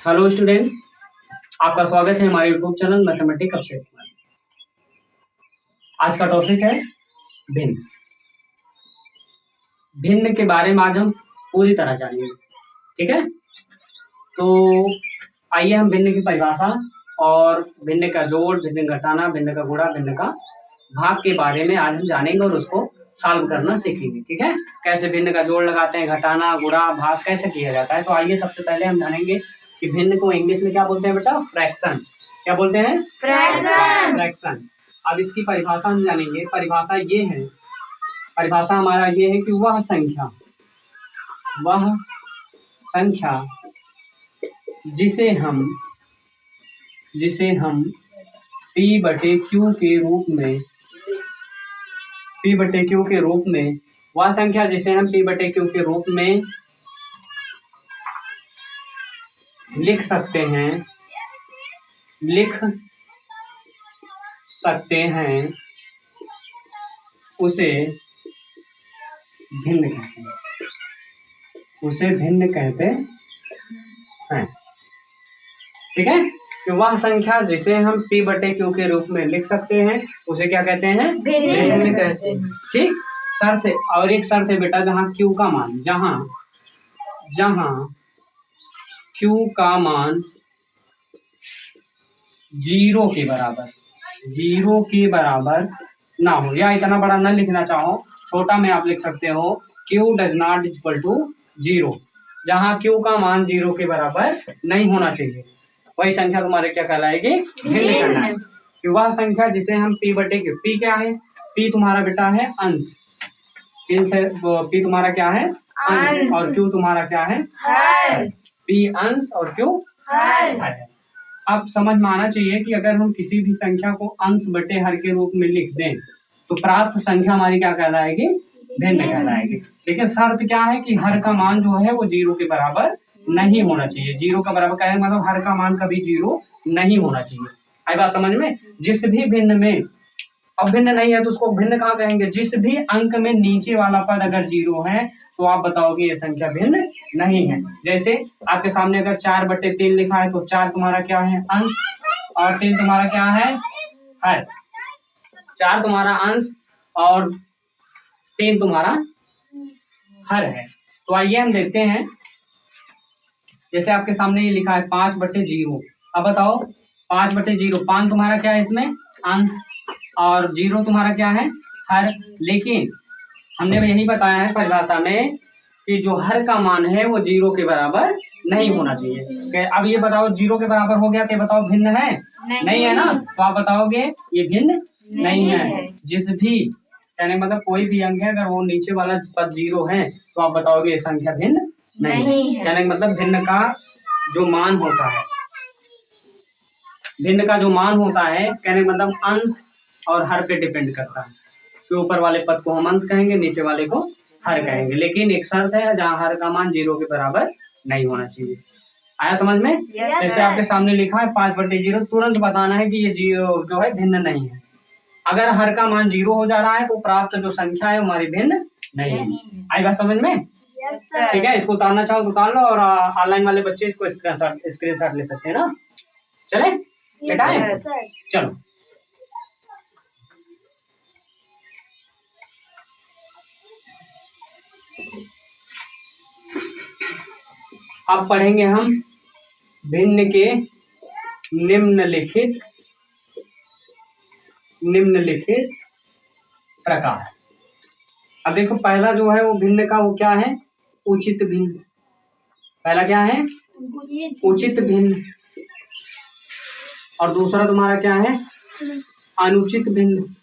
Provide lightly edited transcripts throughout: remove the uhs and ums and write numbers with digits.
Hello student, आपका स्वागत है हमारे यूट्यूब चैनल मैथमेटिक्स अपसेट में। आज का टॉपिक है भिन्न। भिन्न के बारे में आज हम पूरी तरह जानेंगे, ठीक है। तो आइए हम भिन्न की परिभाषा और भिन्न का जोड़, भिन्न घटाना, भिन्न का गुणा, भिन्न का भाग के बारे में आज हम जानेंगे और उसको सॉल्व करना सीखेंगे, ठीक है। कैसे भिन्न का जोड़ लगाते हैं, घटाना, गुणा, भाग कैसे किया जाता है। तो आइए सबसे पहले हम जानेंगे कि भिन्न को इंग्लिश में क्या बोलते हैं बेटा? फ्रैक्शन। क्या बोलते हैं? फ्रैक्शन। फ्रैक्शन। अब इसकी परिभाषा हम जानेंगे। परिभाषा ये है, परिभाषा हमारा ये है कि वह संख्या जिसे हम P/Q के रूप में वह संख्या जिसे हम P/Q के रूप में लिख सकते हैं उसे भिन्न कहते हैं, ठीक है। कि वह संख्या जिसे हम P/Q के रूप में लिख सकते हैं उसे क्या कहते हैं? भिन्न कहते हैं। ठीक। शर्त है, और एक शर्त है बेटा, जहाँ Q का मान Q का मान 0 के बराबर ना हो, या इतना बड़ा न लिखना चाहो, छोटा में आप लिख सकते हो Q does not equal to 0। जहाँ Q का मान 0 के बराबर नहीं होना चाहिए, वही संख्या तुम्हारे क्या कहलाएगी? भिन्न कहलाएगी। कि वह संख्या जिसे हम P/Q, P क्या है? P तुम्हारा बेटा है अंश, P तुम्हारा क्या है? अंश। और Q तुम्हारा क्या है? हर। P अंश और Q हर है। अब समझ में आना चाहिए कि अगर हम किसी भी संख्या को अंश बटे हर के रूप में लिख दें तो प्राप्त संख्या हमारी क्या कहलाएगी? भिन्न कहलाएगी। लेकिन शर्त क्या है कि हर का मान जो है वो 0 के बराबर नहीं होना चाहिए। 0 का बराबर क्या है? मतलब हर का मान कभी 0 नहीं होना चाहिए। आई बात समझ में? जिस भी भिन्न में, अब भिन्न नहीं है तो उसको भिन्न कहाँ कहेंगे? जिस भी अंक में नीचे वाला पद अगर 0 है तो आप बताओगे ये संख्या भिन्न नहीं है। जैसे आपके सामने अगर 4/3 लिखा है तो 4 तुम्हारा क्या है? अंश, और 3 तुम्हारा क्या है? हर। 4 तुम्हारा अंश और 3 तुम्हारा हर है। तो आइए हम देखते हैं, जैसे आपके सामने ये लिखा है 5/0। अब बताओ 5/0, 5 तुम्हारा क्या है इसमें? अंश, और 0 तुम्हारा क्या है? हर। लेकिन हमने यही बताया है परिभाषा में कि जो हर का मान है वो 0 के बराबर नहीं होना चाहिए। अब ये बताओ 0 के बराबर हो गया तो बताओ भिन्न है? नहीं है ना। तो आप बताओगे ये भिन्न नहीं है। जिस भी, यानी मतलब कोई भी अंक है अगर वो नीचे वाला पद 0 है तो आप बताओगे ये संख्या भिन्न नहीं है। यानी मतलब भिन्न का जो मान होता है, कहने मतलब अंश और हर पे डिपेंड करता है कि ऊपर वाले पद को हम अंश कहेंगे, नीचे वाले को हर कहेंगे। लेकिन एक शर्त है, जहाँ हर का मान 0 के बराबर नहीं होना चाहिए। आया समझ में? जैसे आपके सामने लिखा है 5/0, तुरंत बताना है कि ये 0 जो है भिन्न नहीं है। अगर हर का मान 0 हो जा रहा है तो प्राप्त जो संख्या है हमारी भिन्न नहीं है। आई बात समझ में? ठीक है। इसको उतारना चाहो तो उतार लो, और ऑनलाइन वाले बच्चे इसको स्क्रीनशॉट ले सकते हैं ना। चले बेटा, चलो अब पढ़ेंगे हम भिन्न के निम्नलिखित प्रकार। अब देखो पहला जो है वो भिन्न का वो क्या है? उचित भिन्न। पहला क्या है? उचित भिन्न। और दूसरा तुम्हारा क्या है? अनुचित भिन्न।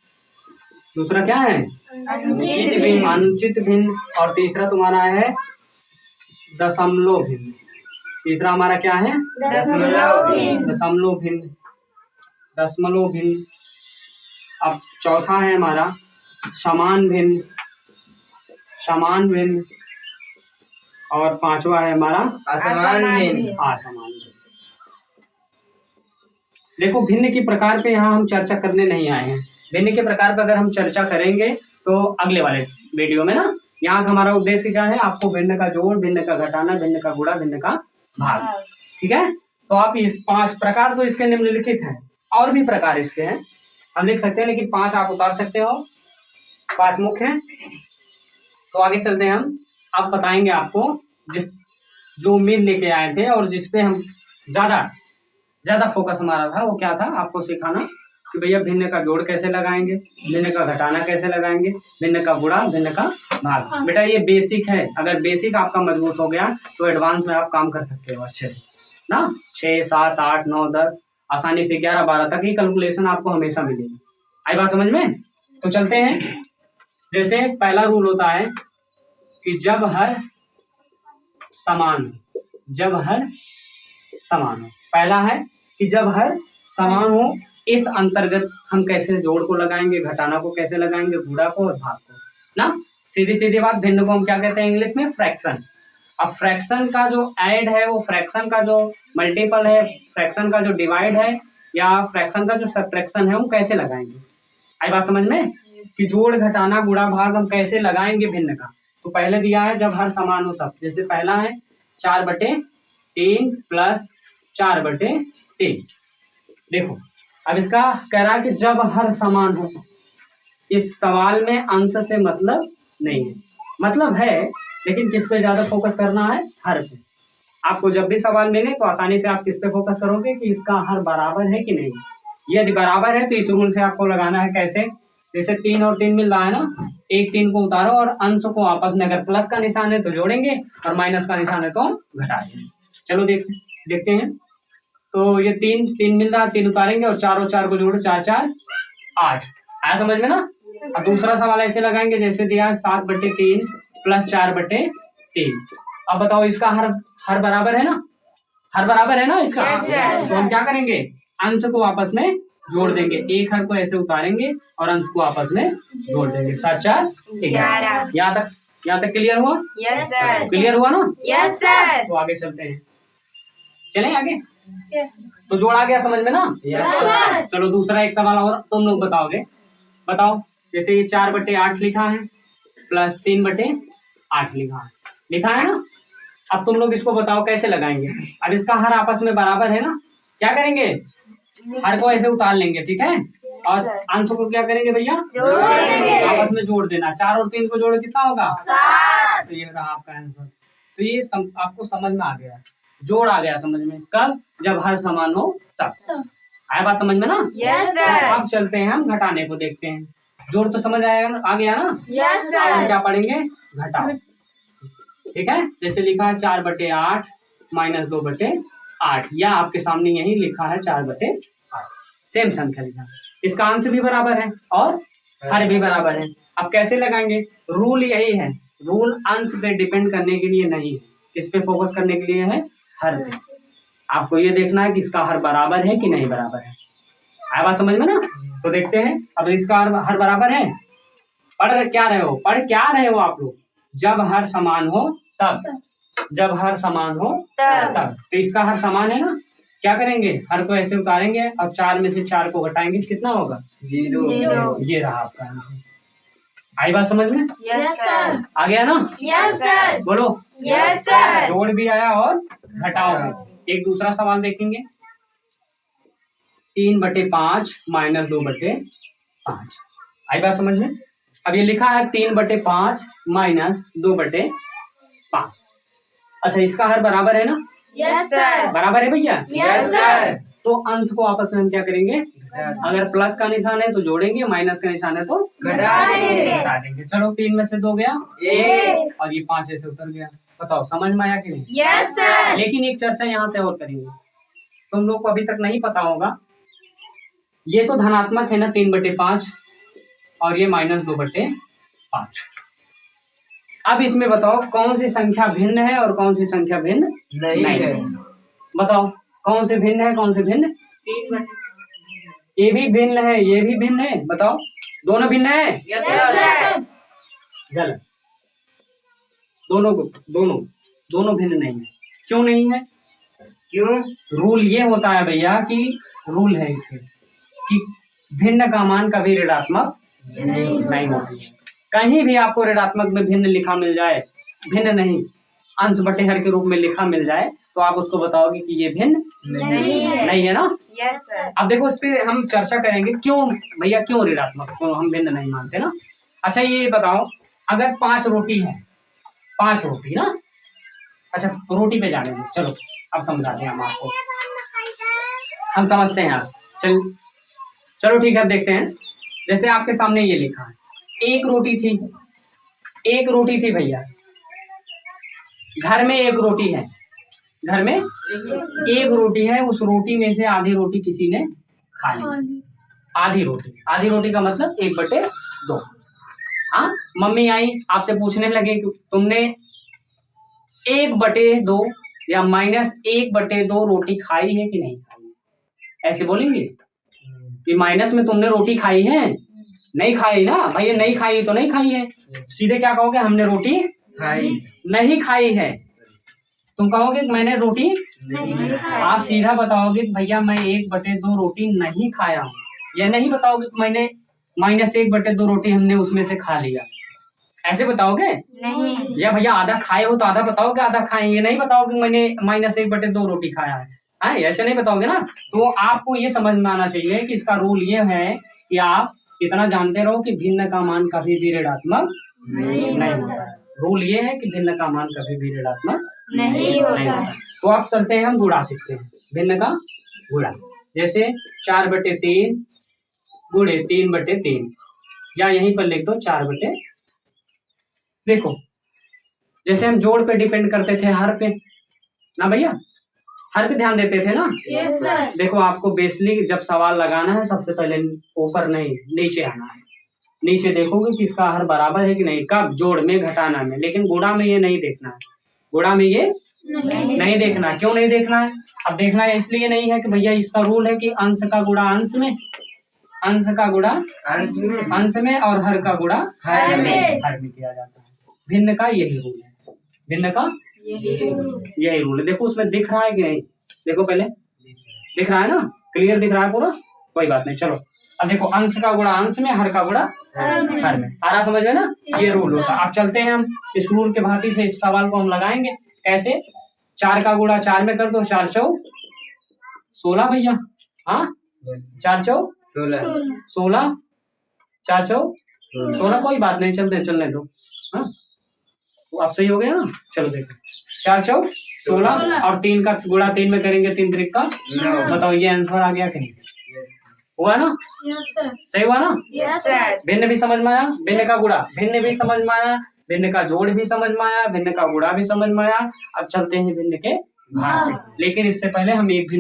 दूसरा क्या है? अनुचित भिन्न। और तीसरा तुम्हारा है दशमलव भिन्न। तीसरा हमारा क्या है? दशमलव भिन्न। अब चौथा है हमारा समान भिन्न। और पांचवा है हमारा असमान भिन्न। देखो भिन्न के प्रकार पे यहाँ हम चर्चा करने नहीं आए हैं। भिन्न के प्रकार पे अगर हम चर्चा करेंगे तो अगले वाले वीडियो में ना। यहाँ हमारा उद्देश्य क्या है? आपको भिन्न का जोड़, भिन्न का घटाना, भिन्न का गुणा, भिन्न का भाग, ठीक है। तो आप इस 5 प्रकार तो इसके निम्नलिखित हैं, और भी प्रकार इसके हैं, हम लिख सकते हैं, लेकिन 5 आप उतार सकते हो, 5 मुख्य हैं। तो आगे चलते हैं हम, अब बताएंगे आपको जो उम्मीद लेके आए थे और जिसपे हम ज्यादा फोकस हमारा था, वो क्या था, आपको सिखाना कि भैया भिन्न का जोड़ कैसे लगाएंगे, भिन्न का घटाना कैसे लगाएंगे, भिन्न का गुणा, भिन्न का भाग। बेटा ये बेसिक है, अगर बेसिक आपका मजबूत हो गया तो एडवांस में आप काम कर सकते हो अच्छे से ना। 6, 7, 8, 9, 10 आसानी से 11, 12 तक ही कैलकुलेशन आपको हमेशा मिलेगी। आई बात समझ में? तो चलते हैं। जैसे पहला रूल होता है कि जब हर समान हो, पहला है कि जब हर समान हो, इस अंतर्गत हम कैसे जोड़ को लगाएंगे, घटाना को कैसे लगाएंगे, गुणा को और भाग को ना। सीधी बात, भिन्न को हम क्या कहते हैं इंग्लिश में? फ्रैक्शन। अब फ्रैक्शन का जो ऐड है वो फ्रैक्शन का जो मल्टीपल है, फ्रैक्शन का जो डिवाइड है या फ्रैक्शन का जो सब्ट्रैक्शन है, हम कैसे लगाएंगे। आई बात समझ में? कि जोड़, घटाना, गुणा, भाग हम कैसे लगाएंगे भिन्न का। तो पहले दिया है जब हर समान हो तब। जैसे पहला है 4/3 प्लस 4/3। देखो अब इसका कह रहा है कि जब हर समान हो। इस सवाल में अंश से मतलब नहीं है, मतलब है लेकिन किस पे ज्यादा फोकस करना है? हर पे। आपको जब भी सवाल मिले तो आसानी से आप किस पे फोकस करोगे कि इसका हर बराबर है कि नहीं। यदि बराबर है तो इस रूल से आपको लगाना है। कैसे? जैसे 3 और 3 मिल रहा है ना, एक 3 को उतारो और अंश को आपस में, अगर प्लस का निशान है तो जोड़ेंगे और माइनस का निशान है तो घटा देंगे। चलो देखते हैं। तो ये 3 मिल रहा है, 3 उतारेंगे और 4 और 4 को जोड़ो, 4 4 8। आया समझ में ना? अब दूसरा सवाल ऐसे लगाएंगे जैसे दिया है 7/3 प्लस 4/3। अब बताओ इसका हर बराबर है ना? हर बराबर है ना इसका? yes, तो हम क्या करेंगे? अंश को आपस में जोड़ देंगे, एक हर को ऐसे उतारेंगे और अंश को आपस में जोड़ देंगे। 7 4 11। यहाँ तक क्लियर हुआ? Yes sir. क्लियर हुआ ना? Yes sir. तो आगे चलते हैं, चलें आगे। तो जोड़ आ गया समझ में ना? yes, चलो दूसरा एक सवाल और तुम लोग बताओगे। बताओ जैसे ये 4/8 लिखा है प्लस 3/8 लिखा है ना। अब तुम लोग इसको बताओ कैसे लगाएंगे। अब इसका हर आपस में बराबर है ना, क्या करेंगे? हर को ऐसे उतार लेंगे, ठीक है, और अंश को क्या करेंगे भैया? आपस में जोड़ देना। 4 और 3 को जोड़ो कितना होगा? 7। तो ये रहा आपका आंसर। तो ये आपको समझ में आ गया, जोड़ आ गया समझ में। कब? जब हर समान हो तब। आया बात समझ में ना? Yes sir. अब चलते हैं हम घटाने को देखते हैं। जोड़ तो समझ आ गया ना? यस अब हम सर। क्या पढ़ेंगे? घटाओ, ठीक है। जैसे लिखा है 4/8 माइनस 2/8, या आपके सामने यही लिखा है 4/8। सेम संख्या लिखा, इसका अंश भी बराबर है और हर भी बराबर है। अब कैसे लगाएंगे? रूल यही है, रूल अंश पे डिपेंड करने के लिए नहीं है, किस पे फोकस करने के लिए है? हर पे। आपको ये देखना है कि इसका हर बराबर है कि नहीं बराबर है। आया बात समझ में ना? तो देखते हैं। अब इसका हर बराबर है। पढ़ क्या रहे हो आप लोग? जब हर समान हो तब, जब हर समान हो तब। तो इसका हर समान है ना, क्या करेंगे? हर को ऐसे उतारेंगे और 4 में से 4 को घटाएंगे, कितना होगा? 0। ये रहा आपका आंसर। आई बात समझ में? Yes sir. आ गया ना? Yes sir. बोलो। Yes sir. जोड़ भी आया और घटाओ भी। एक दूसरा सवाल देखेंगे। 3/5 माइनस 2/5। आई बात समझ में? अब ये लिखा है 3/5 माइनस 2/5। अच्छा, इसका हर बराबर है ना? Yes sir. बराबर है भैया? Yes sir. तो अंश को आपस में हम क्या करेंगे? अगर प्लस का निशान है तो जोड़ेंगे, माइनस का निशान है तो घटा देंगे। चलो 3 में से 2 गया 1 और ये 5 ऐसे उतर गया। बताओ समझ में आया कि नहीं? Yes sir. लेकिन एक चर्चा यहाँ से और करेंगे, तुम लोग को अभी तक नहीं पता होगा। ये तो धनात्मक है ना 3/5 और ये माइनस 2/5। अब इसमें बताओ कौन सी संख्या भिन्न है और कौन सी संख्या भिन्न नहीं है। बताओ कौन से भिन्न है, कौन से भिन्न? 3/5। ये भी भिन्न है, ये भी भिन्न है। बताओ दोनों भिन्न है? Yes sir. गलत। दोनों भिन्न नहीं है। क्यों नहीं है? क्यों? रूल ये होता है भैया कि रूल है इसके कि भिन्न का मान कभी ऋणात्मक नहीं होता है। कहीं भी आपको ऋणात्मक में भिन्न लिखा मिल जाए, भिन्न नहीं, अंश बटे हर के रूप में लिखा मिल जाए, तो आप उसको बताओगे कि ये भिन्न नहीं है ना। Yes sir. अब देखो इस पे हम चर्चा करेंगे क्यों भैया, क्यों ऋणात्मक को हम भिन्न नहीं मानते ना। अच्छा ये बताओ, अगर 5 रोटी है, 5 रोटी ना, अच्छा रोटी पे जाने दो, चलो अब समझाते हैं हम आपको, हम समझते हैं आप। चलो ठीक है, देखते हैं। जैसे आपके सामने ये लिखा है, एक रोटी थी भैया, घर में एक रोटी है, घर में एक रोटी है, उस रोटी में से आधी रोटी किसी ने खा ली। आधी रोटी का मतलब 1/2। हाँ, मम्मी आई आपसे पूछने लगे कि तुमने 1/2 या -1/2 रोटी खाई है कि नहीं खाई है, ऐसे बोलेंगे कि माइनस में तुमने रोटी खाई है, नहीं खाई ना भैया, नहीं खाई तो नहीं खाई है। सीधे क्या कहोगे, हमने रोटी नहीं खाई है। तुम कहोगे मैंने रोटी नहीं खाई। आप सीधा बताओगे भैया मैं 1/2 रोटी नहीं खाया हूँ, या नहीं बताओगे कि मैंने -1/2 रोटी हमने उसमें से खा लिया, ऐसे बताओगे। नहीं। या भैया आधा खाए हो तो आधा बताओगे आधा खाए, ये नहीं बताओगे मैंने -1/2 रोटी खाया है, हाँ ऐसे नहीं बताओगे ना। तो आपको ये समझ में आना चाहिए कि इसका रूल ये है कि आप इतना जानते रहो कि भिन्न का मान कभी भी ऋणात्मक नहीं होता। रूल ये है कि भिन्न का मान कभी भी ऋणात्मक नहीं होता। तो आप चलते हैं, हम गुणा सीखते हैं, भिन्न का गुणा। जैसे 4/3 गुणे 3/3, या यहीं पर लिख दो 4/। देखो जैसे हम जोड़ पे डिपेंड करते थे, हर पे ना भैया, हर पे ध्यान देते थे ना। Yes sir. देखो आपको बेसिकली जब सवाल लगाना है, सबसे पहले ऊपर नहीं नीचे आना है। नीचे देखोगे कि इसका हर बराबर है कि नहीं, कब, जोड़ में, घटाना में। लेकिन गुणा में ये नहीं देखना है, गुणा में ये नहीं देखना। क्यों नहीं देखना है, अब देखना है इसलिए नहीं है कि भैया इसका रूल है कि अंश का गुणा अंश में, अंश का गुणा अंश में, और हर का गुणा हर में किया जाता है। भिन्न का यही रूल है, भिन्न का यही रूल है। देखो उसमें दिख रहा है कि नहीं, देखो पहले दिख रहा है ना, क्लियर दिख रहा है पूरा, कोई बात नहीं। चलो अब देखो, अंश का गुणा अंश में, हर का गुणा हर में। आ रहा समझ में ना, ये रूल होता है। अब चलते हैं हम इस रूल के भांति से इस सवाल को हम लगाएंगे। कैसे, 4 का गुणा 4 में कर दो, 4 चौ 16 भैया, हाँ 4 चौ 16, 4 चौ 16, कोई बात नहीं, चलने दो। हाँ तो अब सही हो गया ना। चलो देखो 4 चौ 16 और 3 का गुणा 3 में करेंगे, 3 त्रिक का 9। बताओ ये आंसर आ गया कि नहीं, हुआ ना, सही हुआ ना। Yes sir. भिन्न भी समझ में आया, भिन्न का गुणा भिन्न भी समझ में आया, भिन्न का जोड़ भी समझ में आया, भिन्न का गुणा भी समझ में आया। अब चलते हैं भिन्न के भाग पे, लेकिन इससे पहले हम एक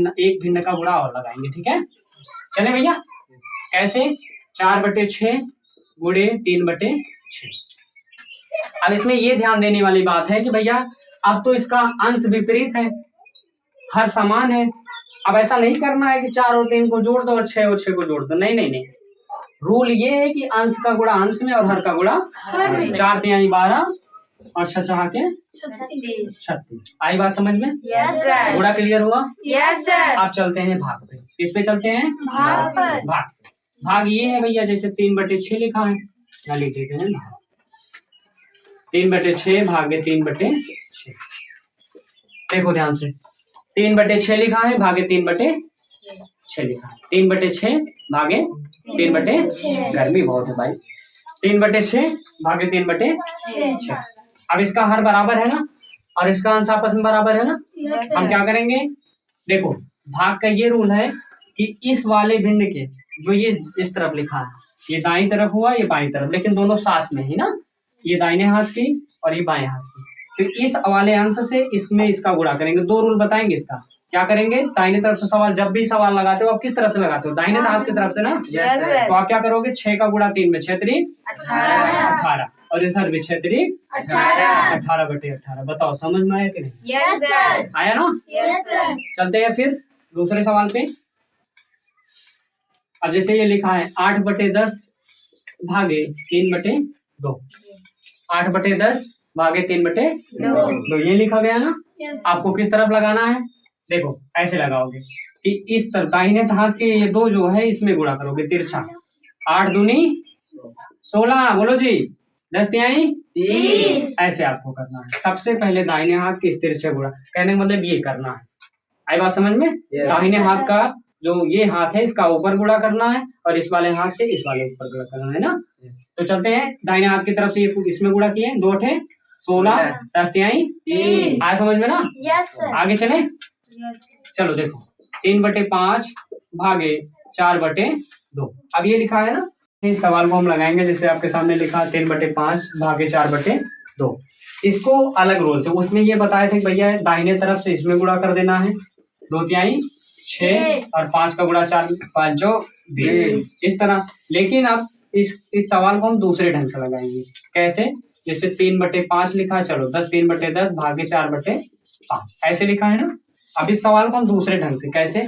भिन्न का गुणा और लगाएंगे, ठीक है। चले भैया, कैसे, 4/6 गुणे 3/6। अब इसमें ये ध्यान देने वाली बात है कि भैया अब तो इसका अंश विपरीत है, हर समान है। अब ऐसा नहीं करना है कि 4 और 3 को जोड़ दो और 6 और 6 को जोड़ दो, नहीं। रूल ये है कि अंश का गुणा अंश में और हर का गुणा 4 3 12 और 6 6 के 36। आई बात समझ में, यस सर। गुणा क्लियर हुआ। Yes sir. आप चलते हैं भाग पे, किस पे चलते हैं, भाग ये है भैया, जैसे 3/6 लिखा है, यहाँ लिख देते हैं भाग 3/6 भागे 3/6। देखो ध्यान से, 3/6 लिखा है, भागे 3/6 लिखा है, 3/6 भागे 3/6। गर्मी बहुत है भाई, 3/6 भागे 3/6। अब इसका हर बराबर है ना, और इसका अंश आपस में बराबर है ना। हम क्या करेंगे, देखो भाग का ये रूल है कि इस वाले भिन्न के जो ये इस तरफ लिखा है, ये दाईं तरफ हुआ, ये बाईं तरफ, लेकिन दोनों साथ में ही ना, ये दाहिने हाथ की और ये बाएं हाथ की। तो इस वाले अंश से इसमें इसका गुणा करेंगे। 2 रूल बताएंगे इसका, क्या करेंगे, दाहिने तरफ से सवाल, जब भी सवाल लगाते हो आप किस तरफ से लगाते हो, दाहिने हाथ की तरफ से ना। Yes sir. तो आप क्या करोगे, 6 का गुणा 3 में 6 3 18 और इधर भी 6 3 18/18। बताओ समझ में आया कि नहीं, यस सर। आया ना। Yes sir. चलते हैं फिर दूसरे सवाल पे। अब जैसे ये लिखा है 8/10 भागे 3/2, 8/10 भागे 3/2, ये लिखा गया ना। आपको किस तरफ लगाना है, देखो ऐसे लगाओगे कि इस तरफ दाहिने हाथ के ये 2 जो है इसमें गुणा करोगे, तिरछा। 8 दूनी 16, बोलो जी, 10 तिहाई 30। ऐसे आपको करना है। सबसे पहले दाहिने हाथ के स्थिर से गुणा, कहने का मतलब ये करना है। आई बात समझ में? दाहिने हाथ का जो ये हाथ है इसका ऊपर गुणा करना है और इस वाले हाथ से इस वाले ऊपर गुणा करना है ना। तो चलते हैं दाहिने हाथ की तरफ से ये इसमें गुणा किए 2 × 16 10 तिहाई 30। आया समझ में ना? Yes sir. आगे चले, चलो देखो 3/5 भागे 4/2। अब ये लिखा है ना, इस सवाल को हम लगाएंगे जैसे आपके सामने लिखा 3/5 भागे 4/2। इसको अलग रोल से उसमें ये बताए थे भैया दाहिने तरफ से इसमें गुणा कर देना है 2 तिहाई 6 और 5 का गुणा 4 5 जो 20 इस तरह। लेकिन अब इस सवाल को हम दूसरे ढंग से लगाएंगे। कैसे? जैसे 3/5 लिखा, चलो 3/10 भागे 4/5 ऐसे लिखा है ना। अब इस सवाल को हम दूसरे ढंग से कैसे,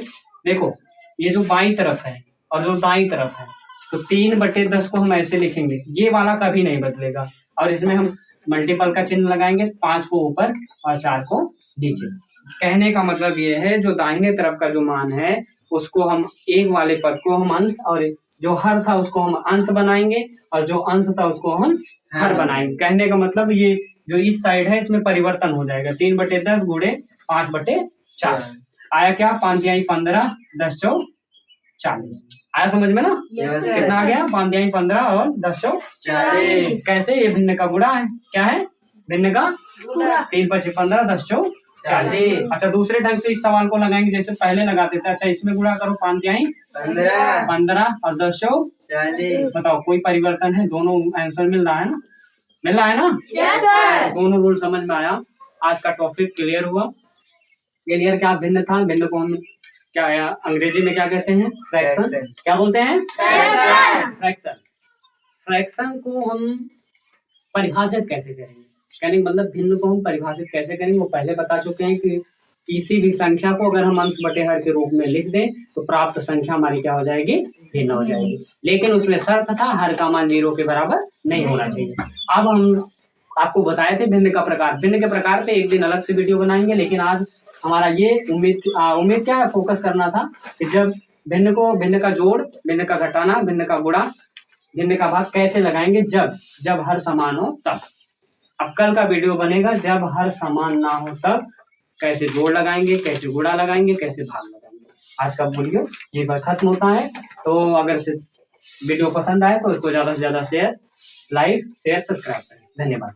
देखो ये जो बाईं तरफ है और जो दाईं तरफ है, तो 3/10 को हम ऐसे लिखेंगे, ये वाला कभी नहीं बदलेगा और इसमें हम मल्टीपल का चिन्ह लगाएंगे, 5 को ऊपर और 4 को नीचे। कहने का मतलब ये है जो दाहिने तरफ का जो मान है उसको हम एक वाले पद को हम अंश और जो हर था उसको हम अंश बनाएंगे और जो अंश था उसको हम हर बनाएंगे। कहने का मतलब ये जो इस साइड है इसमें परिवर्तन हो जाएगा। 3/10 गुणे 5/4 आया क्या? 5 तिहाई 15 10 चौक 40 आया समझ में ना? कितना आ गया? 5 तिहाई 15 और 10 चौक 40। कैसे? ये भिन्न का गुणा है। क्या है? भिन्न का 3×5 15 10 चौक 40। अच्छा दूसरे ढंग से इस सवाल को लगाएंगे जैसे पहले लगाते थे। अच्छा इसमें गुणा करो 5 तिहाई 15 और 10 चौक 40। बताओ कोई परिवर्तन है? दोनों आंसर मिल रहा है ना? मिल रहा है ना? Yes sir. दोनों रूल समझ में आया। आज का टॉपिक क्लियर हुआ। क्लियर क्या भिन्न था? भिन्न को हम क्या है अंग्रेजी में क्या कहते हैं? फ्रैक्शन। क्या बोलते हैं? फ्रैक्शन। फ्रैक्शन को हम परिभाषित कैसे करेंगे? कहने का मतलब भिन्न को हम परिभाषित कैसे करेंगे वो पहले बता चुके हैं कि किसी भी संख्या को अगर हम अंश बटे हर के रूप में लिख दें तो प्राप्त संख्या हमारी क्या हो जाएगी? भिन्न हो जाएगी। लेकिन उसमें शर्त था हर का मान 0 के बराबर नहीं होना चाहिए। अब हम आपको बताए थे भिन्न का प्रकार। भिन्न के प्रकार पे एक दिन अलग से वीडियो बनाएंगे, लेकिन आज हमारा ये उम्मीद क्या है, फोकस करना था कि जब भिन्न का जोड़, भिन्न का घटाना, भिन्न का गुणा, भिन्न का भाग कैसे लगाएंगे जब हर समान हो तब। अब कल का वीडियो बनेगा जब हर समान ना हो तब कैसे जोड़ लगाएंगे, कैसे गुणा लगाएंगे, कैसे भाग लगाएंगे। आज का वीडियो ये पर खत्म होता है। तो अगर वीडियो पसंद आए तो इसको ज्यादा से ज्यादा शेयर, लाइक, शेयर, सब्सक्राइब करें। धन्यवाद।